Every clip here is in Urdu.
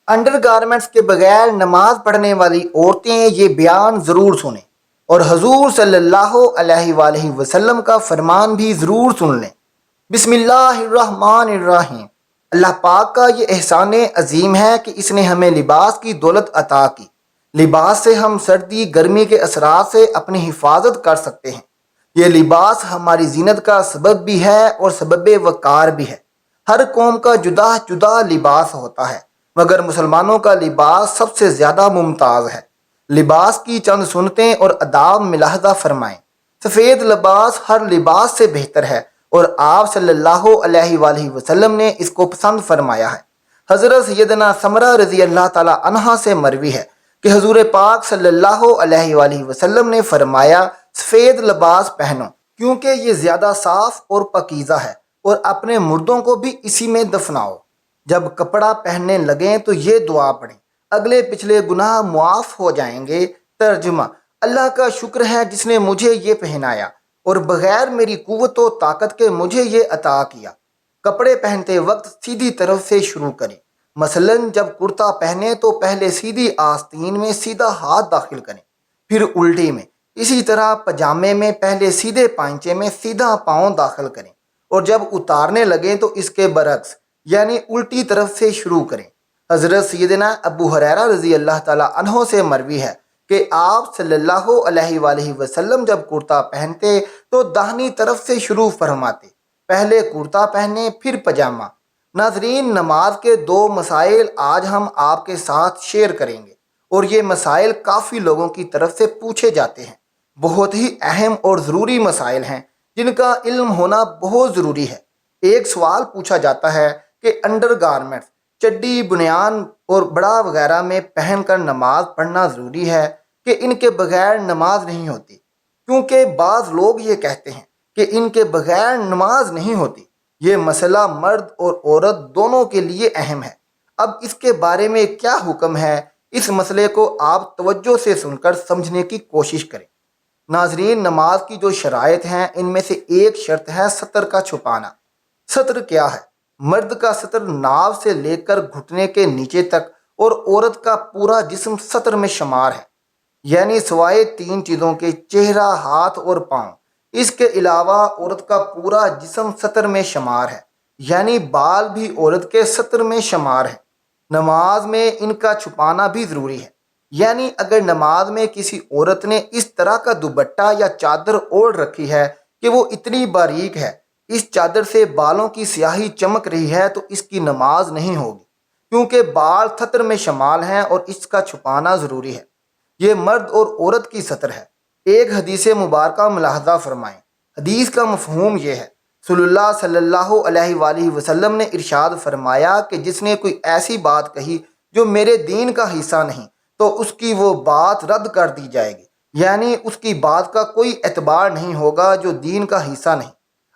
انڈر گارمنٹس کے بغیر نماز پڑھنے والی عورتیں یہ بیان ضرور سنیں اور حضور صلی اللہ علیہ وآلہ وسلم کا فرمان بھی ضرور سن لیں۔ بسم اللہ الرحمن الرحیم۔ اللہ پاک کا یہ احسان عظیم ہے کہ اس نے ہمیں لباس کی دولت عطا کی۔ لباس سے ہم سردی گرمی کے اثرات سے اپنی حفاظت کر سکتے ہیں۔ یہ لباس ہماری زینت کا سبب بھی ہے اور سبب وقار بھی ہے۔ ہر قوم کا جدا جدا لباس ہوتا ہے، مگر مسلمانوں کا لباس سب سے زیادہ ممتاز ہے۔ لباس کی چند سنتیں اور آداب ملاحظہ فرمائیں۔ سفید لباس ہر لباس سے بہتر ہے اور آپ صلی اللہ علیہ وآلہ وسلم نے اس کو پسند فرمایا ہے۔ حضرت سیدنا سمرہ رضی اللہ تعالی عنہ سے مروی ہے کہ حضور پاک صلی اللہ علیہ وآلہ وسلم نے فرمایا، سفید لباس پہنو کیونکہ یہ زیادہ صاف اور پاکیزہ ہے، اور اپنے مردوں کو بھی اسی میں دفناؤ۔ جب کپڑا پہننے لگیں تو یہ دعا پڑھیں، اگلے پچھلے گناہ معاف ہو جائیں گے۔ ترجمہ: اللہ کا شکر ہے جس نے مجھے یہ پہنایا اور بغیر میری قوت و طاقت کے مجھے یہ عطا کیا۔ کپڑے پہنتے وقت سیدھی طرف سے شروع کریں۔ مثلا جب کرتا پہنے تو پہلے سیدھی آستین میں سیدھا ہاتھ داخل کریں، پھر الٹی میں۔ اسی طرح پجامے میں پہلے سیدھے پائنچے میں سیدھا پاؤں داخل کریں، اور جب اتارنے لگیں تو اس کے برعکس یعنی الٹی طرف سے شروع کریں۔ حضرت سیدنا ابو ہریرہ رضی اللہ تعالیٰ عنہ سے مروی ہے کہ آپ صلی اللہ علیہ وآلہ وسلم جب کرتا پہنتے تو داہنی طرف سے شروع فرماتے، پہلے کرتا پہنے پھر پجامہ۔ ناظرین، نماز کے دو مسائل آج ہم آپ کے ساتھ شیئر کریں گے، اور یہ مسائل کافی لوگوں کی طرف سے پوچھے جاتے ہیں۔ بہت ہی اہم اور ضروری مسائل ہیں جن کا علم ہونا بہت ضروری ہے۔ ایک سوال پوچھا جاتا ہے کہ انڈر گارمنٹس چڈی، بنیان اور بڑا وغیرہ میں پہن کر نماز پڑھنا ضروری ہے کہ ان کے بغیر نماز نہیں ہوتی؟ کیونکہ بعض لوگ یہ کہتے ہیں کہ ان کے بغیر نماز نہیں ہوتی۔ یہ مسئلہ مرد اور عورت دونوں کے لیے اہم ہے۔ اب اس کے بارے میں کیا حکم ہے، اس مسئلے کو آپ توجہ سے سن کر سمجھنے کی کوشش کریں۔ ناظرین، نماز کی جو شرائط ہیں ان میں سے ایک شرط ہے سطر کا چھپانا۔ سطر کیا ہے؟ مرد کا سطر ناف سے لے کر گھٹنے کے نیچے تک، اور عورت کا پورا جسم سطر میں شمار ہے، یعنی سوائے تین چیزوں کے: چہرہ، ہاتھ اور پاؤں۔ اس کے علاوہ عورت کا پورا جسم سطر میں شمار ہے، یعنی بال بھی عورت کے سطر میں شمار ہے۔ نماز میں ان کا چھپانا بھی ضروری ہے، یعنی اگر نماز میں کسی عورت نے اس طرح کا دوپٹہ یا چادر اوڑھ رکھی ہے کہ وہ اتنی باریک ہے، اس چادر سے بالوں کی سیاہی چمک رہی ہے، تو اس کی نماز نہیں ہوگی، کیونکہ بال سطر میں شمال ہیں اور اس کا چھپانا ضروری ہے۔ یہ مرد اور عورت کی سطر ہے۔ ایک حدیث مبارکہ ملاحظہ فرمائیں۔ حدیث کا مفہوم یہ ہے: صلی اللہ علیہ وآلہ وسلم نے ارشاد فرمایا کہ جس نے کوئی ایسی بات کہی جو میرے دین کا حصہ نہیں تو اس کی وہ بات رد کر دی جائے گی، یعنی اس کی بات کا کوئی اعتبار نہیں ہوگا جو دین کا حصہ نہیں۔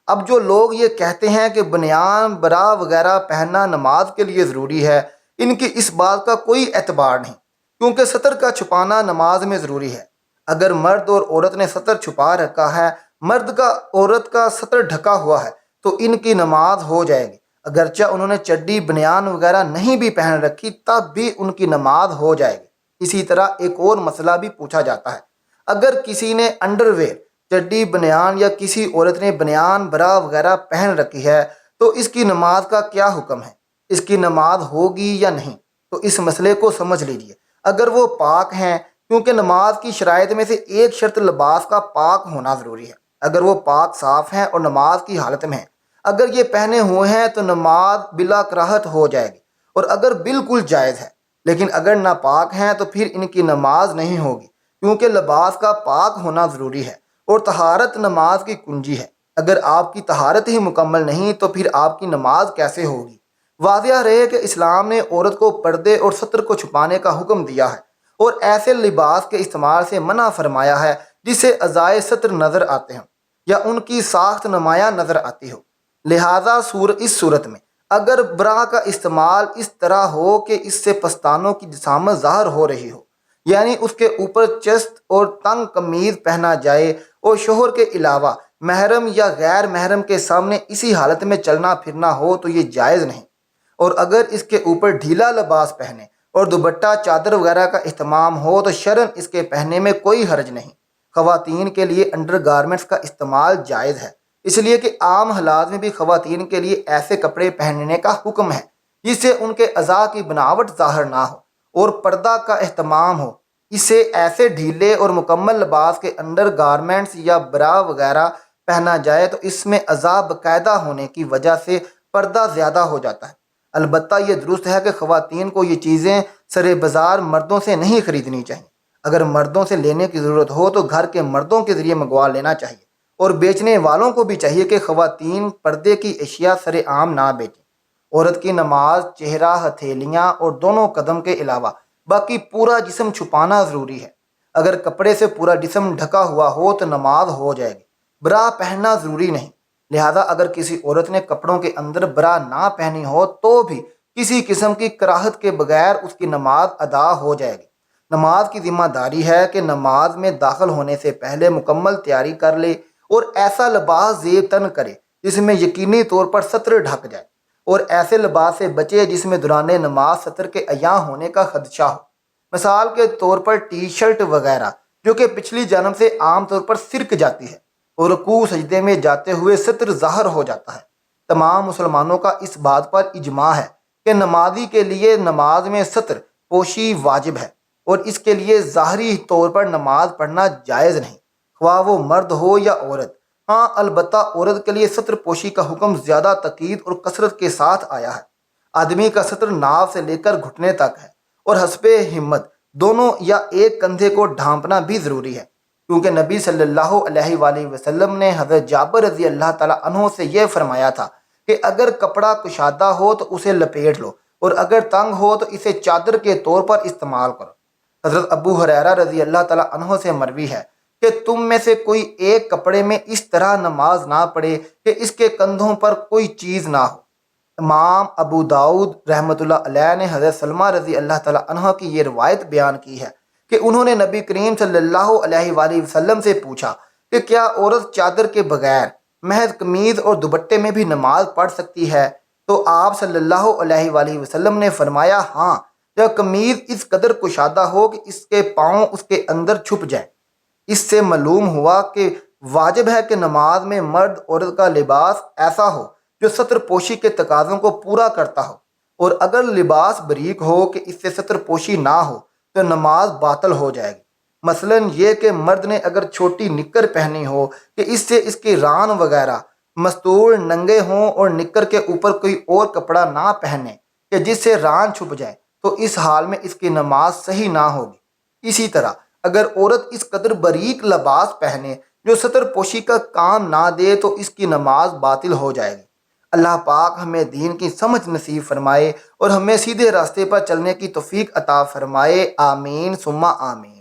اب جو لوگ یہ کہتے ہیں کہ بنیان، برا وغیرہ پہننا نماز کے لیے ضروری ہے، ان کی اس بات کا کوئی اعتبار نہیں، کیونکہ سطر کا چھپانا نماز میں ضروری ہے۔ اگر مرد اور عورت نے سطر چھپا رکھا ہے، مرد کا عورت کا سطر ڈھکا ہوا ہے، تو ان کی نماز ہو جائے گی۔ اگرچہ انہوں نے چڈی، بنیان وغیرہ نہیں بھی پہن رکھی تب بھی ان کی نماز ہو جائے گی۔ اسی طرح ایک اور مسئلہ بھی پوچھا جاتا ہے: اگر کسی نے انڈر ویئر، چڈی، بنیان، یا کسی عورت نے بنیان، برا وغیرہ پہن رکھی ہے تو اس کی نماز کا کیا حکم ہے؟ اس کی نماز ہوگی یا نہیں؟ تو اس مسئلے کو سمجھ لیجئے۔ اگر وہ پاک ہیں، کیونکہ نماز کی شرائط میں سے ایک شرط لباس کا پاک ہونا ضروری ہے، اگر وہ پاک صاف ہیں اور نماز کی حالت میں ہیں، اگر یہ پہنے ہوئے ہیں تو نماز بلا کراہت ہو جائے گی، اور اگر بالکل جائز ہے۔ لیکن اگر ناپاک ہیں تو پھر ان کی نماز نہیں ہوگی، کیونکہ لباس کا پاک ہونا ضروری ہے، اور طہارت نماز کی کنجی ہے۔ اگر آپ کی طہارت ہی مکمل نہیں تو پھر آپ کی نماز کیسے ہوگی؟ واضح رہے کہ اسلام نے عورت کو پردے اور ستر کو چھپانے کا حکم دیا ہے، اور ایسے لباس کے استعمال سے منع فرمایا ہے جس سے اعضائے ستر نظر آتے ہوں یا ان کی ساخت نمایاں نظر آتی ہو۔ لہذا اس صورت میں اگر برا کا استعمال اس طرح ہو کہ اس سے پستانوں کی جسامت ظاہر ہو رہی ہو، یعنی اس کے اوپر چست اور تنگ قمیض پہنا جائے، اور شوہر کے علاوہ محرم یا غیر محرم کے سامنے اسی حالت میں چلنا پھرنا ہو، تو یہ جائز نہیں۔ اور اگر اس کے اوپر ڈھیلا لباس پہنے اور دوپٹہ چادر وغیرہ کا اہتمام ہو تو شرعاً اس کے پہننے میں کوئی حرج نہیں۔ خواتین کے لیے انڈر گارمنٹس کا استعمال جائز ہے، اس لیے کہ عام حالات میں بھی خواتین کے لیے ایسے کپڑے پہننے کا حکم ہے جس سے ان کے اعضاء کی بناوٹ ظاہر نہ ہو اور پردہ کا اہتمام ہو۔ اسے ایسے ڈھیلے اور مکمل لباس کے انڈر گارمنٹس یا برا وغیرہ پہنا جائے تو اس میں اعضاء باقاعدہ ہونے کی وجہ سے پردہ زیادہ ہو جاتا ہے۔ البتہ یہ درست ہے کہ خواتین کو یہ چیزیں سر بازار مردوں سے نہیں خریدنی چاہیے۔ اگر مردوں سے لینے کی ضرورت ہو تو گھر کے مردوں کے ذریعے منگوا لینا چاہیے، اور بیچنے والوں کو بھی چاہیے کہ خواتین پردے کی اشیاء سر عام نہ بیچیں۔ عورت کی نماز چہرہ، ہتھیلیاں اور دونوں قدم کے علاوہ باقی پورا جسم چھپانا ضروری ہے۔ اگر کپڑے سے پورا جسم ڈھکا ہوا ہو تو نماز ہو جائے گی، برا پہننا ضروری نہیں۔ لہذا اگر کسی عورت نے کپڑوں کے اندر برا نہ پہنی ہو تو بھی کسی قسم کی کراہت کے بغیر اس کی نماز ادا ہو جائے گی۔ نماز کی ذمہ داری ہے کہ نماز میں داخل ہونے سے پہلے مکمل تیاری کر لے اور ایسا لباس زیب تن کرے جس میں یقینی طور پر ستر ڈھک جائے، اور ایسے لباس سے بچے جس میں دوران نماز ستر کے عیاں ہونے کا خدشہ ہو۔ مثال کے طور پر ٹی شرٹ وغیرہ جو کہ پچھلی جانب سے عام طور پر سرک جاتی ہے اور رکوع سجدے میں جاتے ہوئے ستر ظاہر ہو جاتا ہے۔ تمام مسلمانوں کا اس بات پر اجماع ہے کہ نمازی کے لیے نماز میں ستر پوشی واجب ہے، اور اس کے لیے ظاہری طور پر نماز پڑھنا جائز نہیں، خواہ وہ مرد ہو یا عورت۔ ہاں البتہ عورت کے لیے ستر پوشی کا حکم زیادہ تاکید اور کثرت کے ساتھ آیا ہے۔ آدمی کا ستر ناف سے لے کر گھٹنے تک ہے، اور حسب ہمت دونوں یا ایک کندھے کو ڈھانپنا بھی ضروری ہے، کیونکہ نبی صلی اللہ علیہ وآلہ وسلم نے حضرت جابر رضی اللہ تعالیٰ عنہ سے یہ فرمایا تھا کہ اگر کپڑا کشادہ ہو تو اسے لپیٹ لو، اور اگر تنگ ہو تو اسے چادر کے طور پر استعمال کرو۔ حضرت ابو ہریرہ رضی اللہ تعالیٰ عنہ سے مروی ہے کہ تم میں سے کوئی ایک کپڑے میں اس طرح نماز نہ پڑھے کہ اس کے کندھوں پر کوئی چیز نہ ہو۔ امام ابو داؤد رحمۃ اللہ علیہ نے حضرت سلمہ رضی اللہ تعالیٰ عنہ کی یہ روایت بیان کی ہے کہ انہوں نے نبی کریم صلی اللہ علیہ وآلہ وسلم سے پوچھا کہ کیا عورت چادر کے بغیر محض قمیض اور دوپٹے میں بھی نماز پڑھ سکتی ہے؟ تو آپ صلی اللہ علیہ وآلہ وسلم نے فرمایا ہاں، جب قمیض اس قدر کشادہ ہو کہ اس کے پاؤں اس کے اندر چھپ جائیں۔ اس سے معلوم ہوا کہ واجب ہے کہ نماز میں مرد عورت کا لباس ایسا ہو جو ستر پوشی کے تقاضوں کو پورا کرتا ہو، اور اگر لباس باریک ہو کہ اس سے ستر پوشی نہ ہو تو نماز باطل ہو جائے گی۔ مثلا یہ کہ مرد نے اگر چھوٹی نکر پہنی ہو کہ اس سے اس کی ران وغیرہ مستور ننگے ہوں، اور نکر کے اوپر کوئی اور کپڑا نہ پہنے کہ جس سے ران چھپ جائے، تو اس حال میں اس کی نماز صحیح نہ ہوگی۔ اسی طرح اگر عورت اس قدر باریک لباس پہنے جو ستر پوشی کا کام نہ دے تو اس کی نماز باطل ہو جائے گی۔ اللہ پاک ہمیں دین کی سمجھ نصیب فرمائے اور ہمیں سیدھے راستے پر چلنے کی توفیق عطا فرمائے۔ آمین ثم آمین۔